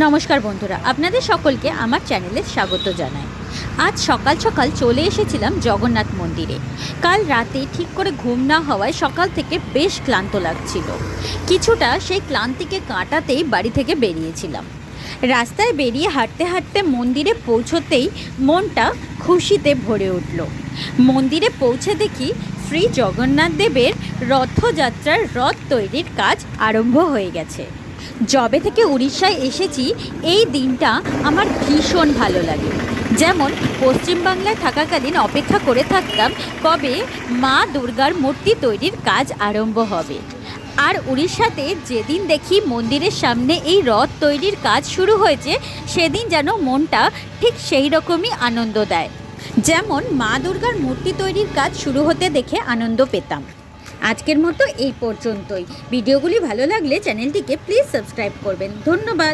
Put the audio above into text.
নমস্কার বন্ধুরা, আপনাদের সকলকে আমার চ্যানেলে স্বাগত জানাই। আজ সকাল সকাল চলে এসেছিলাম জগন্নাথ মন্দিরে। কাল রাতে ঠিক করে ঘুম না হওয়ায় সকাল থেকে বেশ ক্লান্ত লাগছিল। কিছুটা সেই ক্লান্তিকে কাটাতেই বাড়ি থেকে বেরিয়েছিলাম। রাস্তায় বেরিয়ে হাঁটতে হাঁটতে মন্দিরে পৌঁছতেই মনটা খুশিতে ভরে উঠল। মন্দিরে পৌঁছে দেখি শ্রী জগন্নাথ দেবের রথযাত্রার রথ তৈরির কাজ আরম্ভ হয়ে গেছে। যবে থেকে উড়িষ্যায় এসেছি এই দিনটা আমার ভীষণ ভালো লাগে। যেমন পশ্চিমবাংলায় থাকাকালীন অপেক্ষা করে থাকতাম কবে মা দুর্গার মূর্তি তৈরির কাজ আরম্ভ হবে, আর উড়িষ্যাতে যেদিন দেখি মন্দিরের সামনে এই রথ তৈরির কাজ শুরু হয়েছে সেদিন যেন মনটা ঠিক সেই রকমই আনন্দ দেয়, যেমন মা দুর্গার মূর্তি তৈরির কাজ শুরু হতে দেখে আনন্দ পেতাম। আজকের মতো এই পর্যন্তই। ভিডিওগুলি ভালো লাগলে চ্যানেলটিকে প্লিজ সাবস্ক্রাইব করবেন। ধন্যবাদ।